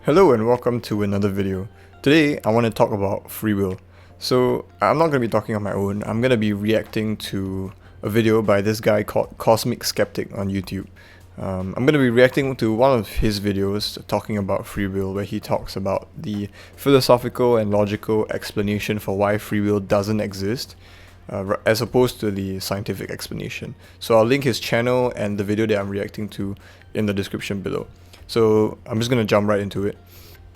Hello and welcome to another video. Today I want to talk about free will. So I'm not going to be talking on my own, I'm going to be reacting to a video by this guy called CosmicSkeptic on YouTube. I'm going to be reacting to one of his videos talking about free will, where he talks about the philosophical and logical explanation for why free will doesn't exist, as opposed to the scientific explanation. So I'll link his channel and the video that I'm reacting to in the description below. So I'm just going to jump right into it.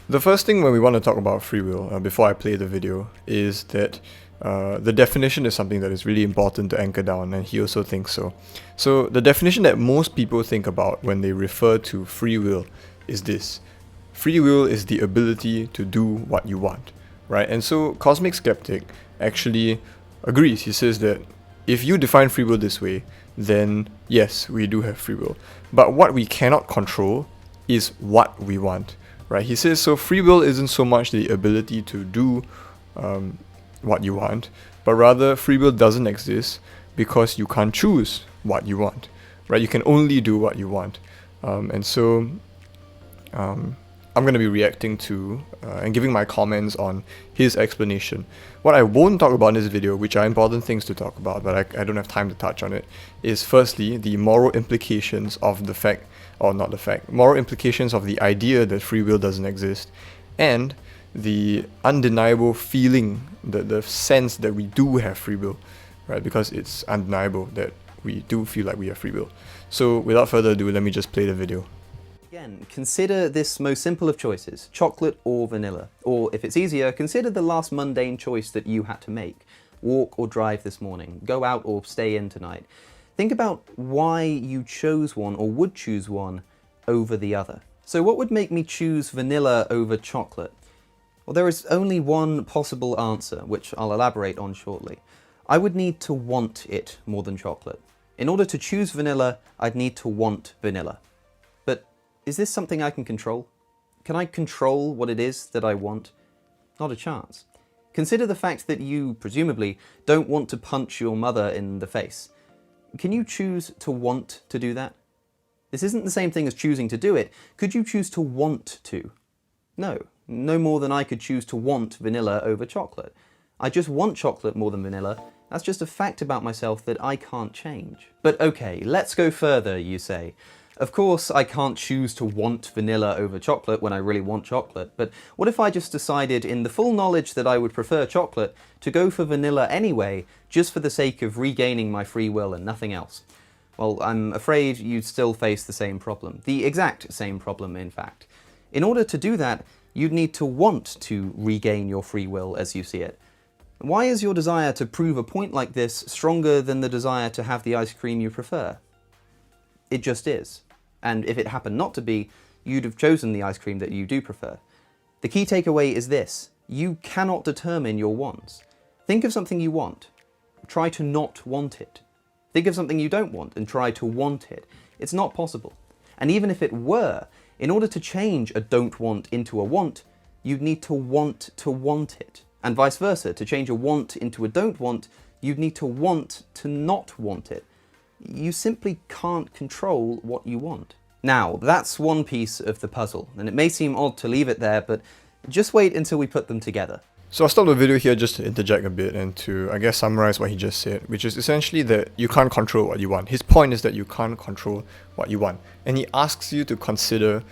The first thing when we want to talk about free will, before I play the video, is that the definition is something that is really important to anchor down, and he also thinks so. So the definition that most people think about when they refer to free will is this. Free will is the ability to do what you want, right? And so Cosmic Skeptic actually agrees. He says that if you define free will this way, then yes, we do have free will. But what we cannot control is what we want, right? He says, so free will isn't so much the ability to do what you want, but rather free will doesn't exist because you can't choose what you want, right? You can only do what you want. And so I'm going to be reacting to and giving my comments on his explanation. What I won't talk about in this video, which are important things to talk about, but I don't have time to touch on it, is firstly the moral implications of the fact, or not the fact, moral implications of the idea that free will doesn't exist, and the undeniable feeling, the sense that we do have free will, right? Because it's undeniable that we do feel like we have free will. So without further ado, let me just play the video. Again, consider this most simple of choices, chocolate or vanilla. Or if it's easier, consider the last mundane choice that you had to make. Walk or drive this morning, go out or stay in tonight. Think about why you chose one or would choose one over the other. So what would make me choose vanilla over chocolate? Well, there is only one possible answer, which I'll elaborate on shortly. I would need to want it more than chocolate. In order to choose vanilla, I'd need to want vanilla. But is this something I can control? Can I control what it is that I want? Not a chance. Consider the fact that you, presumably, don't want to punch your mother in the face. Can you choose to want to do that? This isn't the same thing as choosing to do it. Could you choose to want to? No. No more than I could choose to want vanilla over chocolate. I just want chocolate more than vanilla. That's just a fact about myself that I can't change. But okay, let's go further, you say. Of course, I can't choose to want vanilla over chocolate when I really want chocolate, but what if I just decided, in the full knowledge that I would prefer chocolate, to go for vanilla anyway, just for the sake of regaining my free will and nothing else? Well, I'm afraid you'd still face the same problem. The exact same problem, in fact. In order to do that, you'd need to want to regain your free will as you see it. Why is your desire to prove a point like this stronger than the desire to have the ice cream you prefer? It just is. And if it happened not to be, you'd have chosen the ice cream that you do prefer. The key takeaway is this: you cannot determine your wants. Think of something you want. Try to not want it. Think of something you don't want and try to want it. It's not possible. And even if it were, in order to change a don't want into a want, you'd need to want it. And vice versa, to change a want into a don't want, you'd need to want to not want it. You simply can't control what you want. Now, that's one piece of the puzzle, and it may seem odd to leave it there, but just wait until we put them together. So I'll stop the video here just to interject a bit and to, I guess, summarize what he just said, which is essentially that you can't control what you want. His point is that you can't control what you want. And he asks you to consider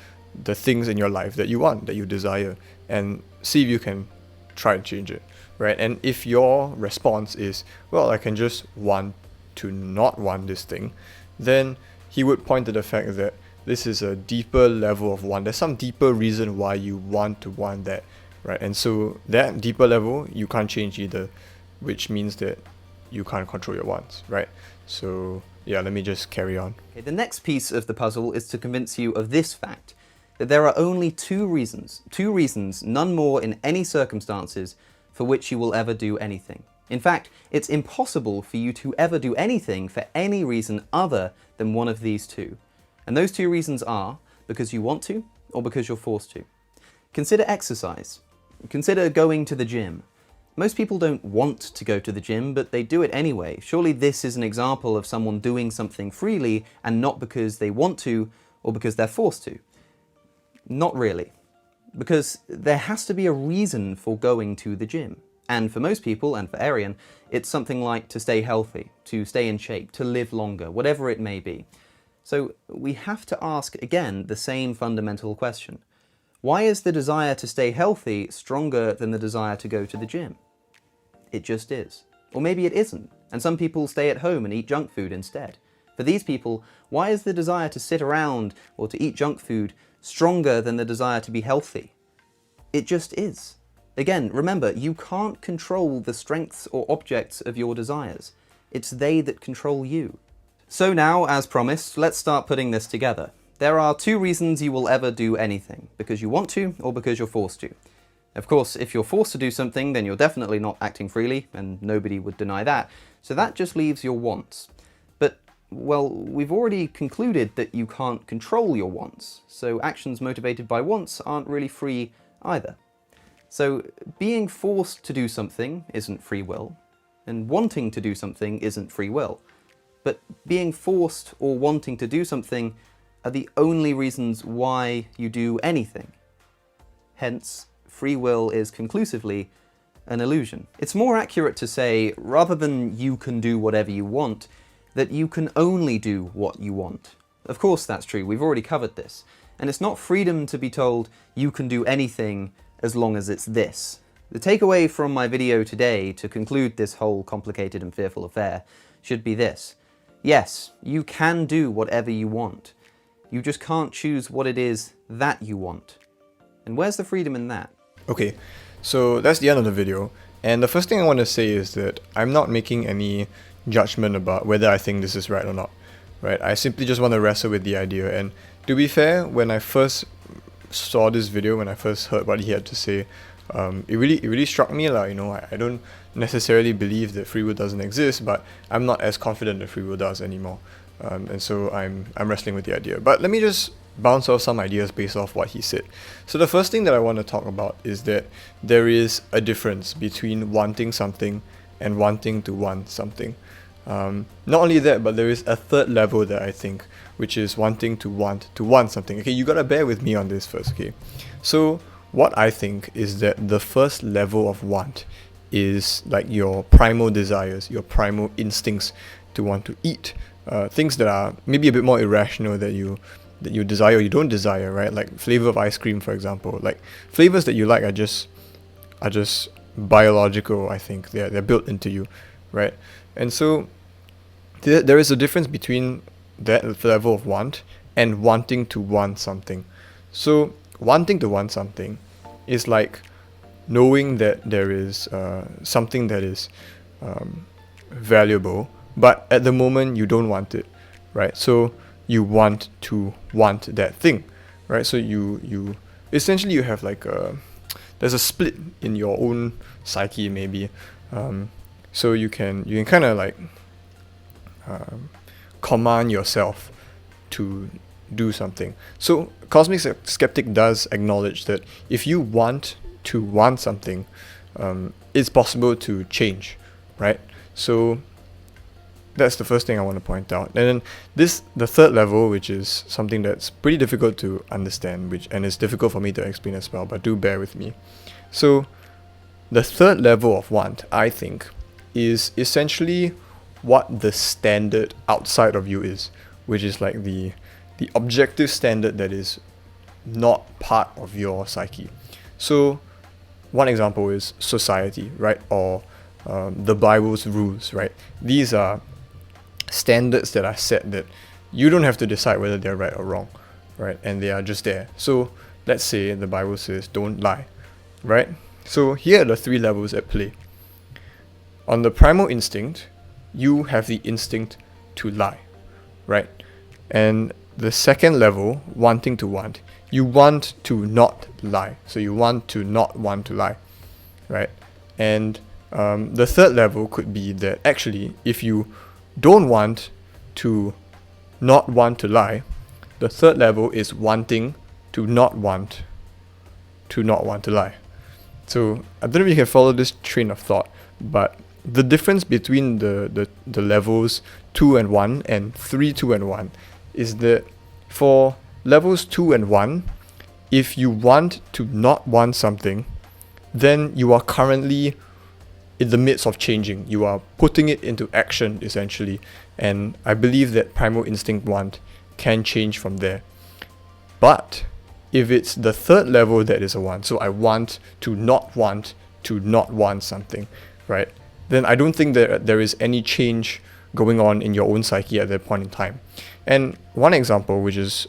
the things in your life that you want, that you desire, and see if you can try and change it, right? And if your response is, well, I can just want to not want this thing, then he would point to the fact that this is a deeper level of want. There's some deeper reason why you want to want that, right? And so that deeper level you can't change either, which means that you can't control your wants, right? So yeah, let me just carry on. Okay, the next piece of the puzzle is to convince you of this fact, that there are only two reasons, none more in any circumstances, for which you will ever do anything. In fact, it's impossible for you to ever do anything for any reason other than one of these two. And those two reasons are because you want to or because you're forced to. Consider exercise. Consider going to the gym. Most people don't want to go to the gym, but they do it anyway. Surely this is an example of someone doing something freely and not because they want to or because they're forced to. Not really. Because there has to be a reason for going to the gym. And for most people, and for Arian, it's something like to stay healthy, to stay in shape, to live longer, whatever it may be. So we have to ask, again, the same fundamental question. Why is the desire to stay healthy stronger than the desire to go to the gym? It just is. Or maybe it isn't, and some people stay at home and eat junk food instead. For these people, why is the desire to sit around or to eat junk food stronger than the desire to be healthy? It just is. Again, remember, you can't control the strengths or objects of your desires. It's they that control you. So now, as promised, let's start putting this together. There are 2 reasons you will ever do anything, because you want to or because you're forced to. Of course, if you're forced to do something, then you're definitely not acting freely, and nobody would deny that, so that just leaves your wants. But, well, we've already concluded that you can't control your wants, so actions motivated by wants aren't really free either. So being forced to do something isn't free will, and wanting to do something isn't free will. But being forced or wanting to do something are the only reasons why you do anything. Hence, free will is conclusively an illusion. It's more accurate to say, rather than you can do whatever you want, that you can only do what you want. Of course that's true, we've already covered this. And it's not freedom to be told you can do anything as long as it's this. The takeaway from my video today to conclude this whole complicated and fearful affair should be this. Yes, you can do whatever you want. You just can't choose what it is that you want. And where's the freedom in that? Okay, so that's the end of the video. And the first thing I want to say is that I'm not making any judgment about whether I think this is right or not. Right? I simply just want to wrestle with the idea. And to be fair, when I first saw this video, when I first heard what he had to say, it really struck me. I don't necessarily believe that free will doesn't exist, but I'm not as confident that free will does anymore. And so I'm wrestling with the idea. But let me just bounce off some ideas based off what he said. So the first thing that I want to talk about is that there is a difference between wanting something and wanting to want something. Not only that, but there is a third level that I think, which is wanting to want something. Okay, you gotta bear with me on this first, okay? So what I think is that the first level of want is like your primal desires, your primal instincts to want to eat. Things that are maybe a bit more irrational that you desire or you don't desire, right? Like flavor of ice cream, for example. Like flavors that you like are just biological, I think. They're built into you, right? And so there is a difference between that level of want and wanting to want something. So wanting to want something is like knowing that there is something that is valuable, but at the moment you don't want it, right? So you want to want that thing, right? So you essentially you have like there's a split in your own psyche maybe, so you can kind of like command yourself to do something. So Cosmic Skeptic does acknowledge that if you want to want something, it's possible to change, right? So that's the first thing I want to point out. And then the third level, which is something that's pretty difficult to understand, and it's difficult for me to explain as well, but do bear with me. So the third level of want, I think, is essentially what the standard outside of you is, which is like the objective standard that is not part of your psyche. So one example is society, right? Or the Bible's rules, right? These are standards that are set that you don't have to decide whether they're right or wrong, right? And they are just there. So let's say the Bible says don't lie, right? So here are the 3 levels at play. On the primal instinct, you have the instinct to lie, right? And the second level, wanting to want, you want to not lie. So you want to not want to lie, right? And the third level could be that actually, if you don't want to not want to lie, the third level is wanting to not want to lie. So I don't know if you can follow this train of thought, but the difference between the levels 2 and 1 and 3, 2 and 1 is that for levels 2 and 1, if you want to not want something, then you are currently in the midst of changing. You are putting it into action, essentially. And I believe that primal instinct want can change from there. But if it's the third level that is a want, so I want to not want something, right? Then I don't think that there is any change going on in your own psyche at that point in time. And one example, which is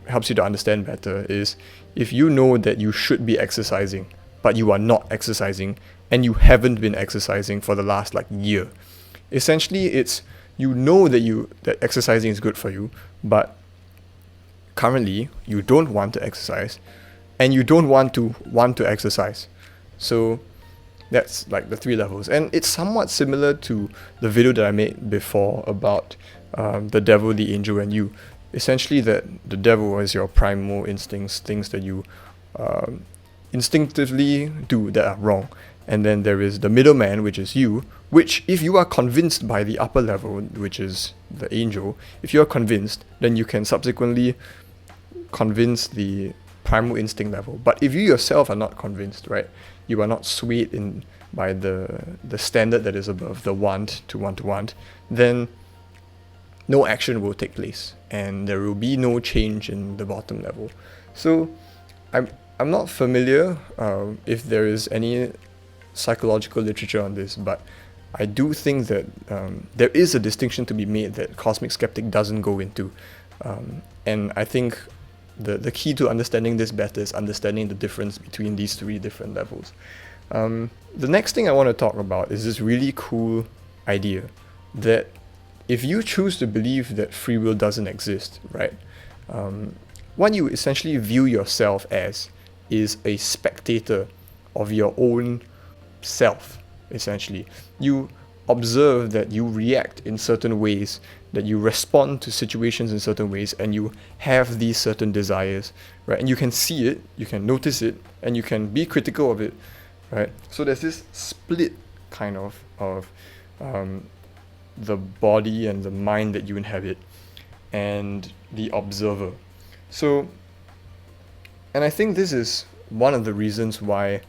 helps you to understand better, is if you know that you should be exercising, but you are not exercising, and you haven't been exercising for the last year. Essentially, it's you know that exercising is good for you, but currently you don't want to exercise, and you don't want to exercise. So that's the 3 levels, and it's somewhat similar to the video that I made before about the devil, the angel, and you. Essentially, that the devil is your primal instincts, things that you instinctively do that are wrong. And then there is the middleman, which is you, which if you are convinced by the upper level, which is the angel, if you are convinced, then you can subsequently convince the primal instinct level. But if you yourself are not convinced, right, you are not swayed by the standard that is above, the want to want, then no action will take place, and there will be no change in the bottom level. So I'm not familiar if there is any psychological literature on this, but I do think that there is a distinction to be made that Cosmic Skeptic doesn't go into, and I think the key to understanding this better is understanding the difference between these 3 different levels. The next thing I want to talk about is this really cool idea that if you choose to believe that free will doesn't exist, right, what you essentially view yourself as is a spectator of your own self, essentially. You observe that you react in certain ways, that you respond to situations in certain ways, and you have these certain desires, right? And you can see it, you can notice it, and you can be critical of it, right? So there's this split kind of the body and the mind that you inhabit and the observer. So, and I think this is one of the reasons why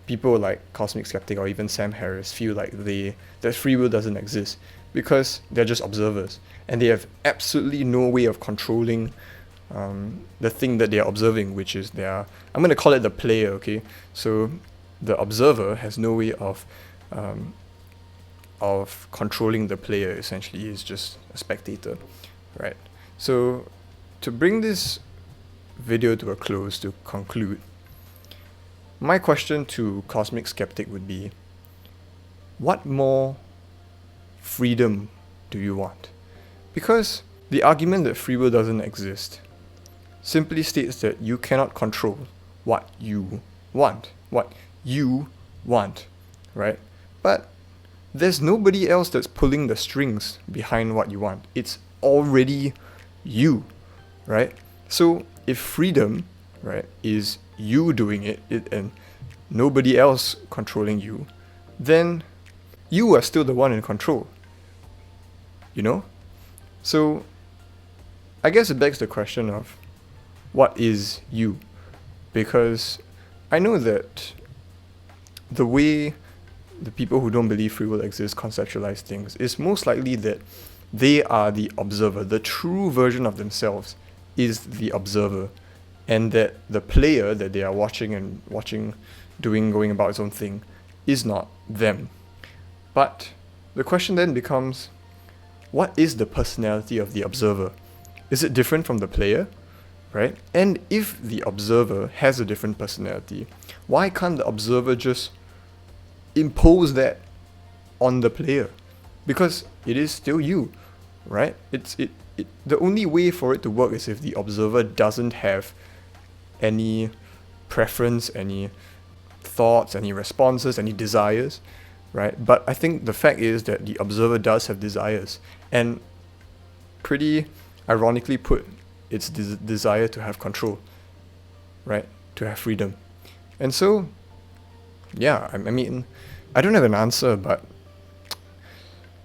people like Cosmic Skeptic or even Sam Harris feel like that free will doesn't exist, because they're just observers and they have absolutely no way of controlling the thing that they're observing, which is I'm going to call it the player, okay? So the observer has no way of controlling the player. Essentially is just a spectator, right? So to bring this video to a close, to conclude, my question to Cosmic Skeptic would be, what more freedom do you want? Because the argument that free will doesn't exist simply states that you cannot control what you want, right? But there's nobody else that's pulling the strings behind what you want. It's already you, right? So if freedom, right, is you doing it and nobody else controlling you, then you are still the one in control, you know? So I guess it begs the question of what is you? Because I know that the way the people who don't believe free will exists conceptualize things is most likely that they are the observer. The true version of themselves is the observer, and that the player that they are watching, going about its own thing, is not them. But the question then becomes, what is the personality of the observer? Is it different from the player, right? And if the observer has a different personality, why can't the observer just impose that on the player? Because it is still you, right? The only way for it to work is if the observer doesn't have any preference, any thoughts, any responses, any desires, right? But I think the fact is that the observer does have desires, and pretty ironically put, it's desire to have control, right? To have freedom. And so, yeah, I mean, I don't have an answer, but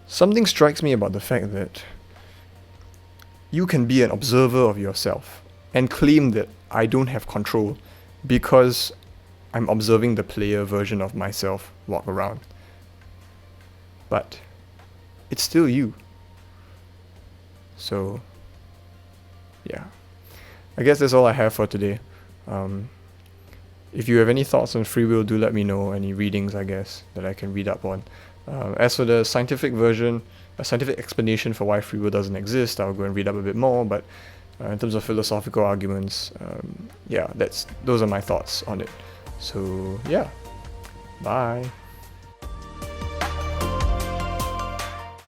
something strikes me about the fact that you can be an observer of yourself, and claim that I don't have control because I'm observing the player version of myself walk around. But it's still you. So, yeah. I guess that's all I have for today. If you have any thoughts on free will, do let me know. Any readings, I guess, that I can read up on. As for the scientific version, a scientific explanation for why free will doesn't exist, I'll go and read up a bit more. But in terms of philosophical arguments, yeah, those are my thoughts on it. So yeah, bye.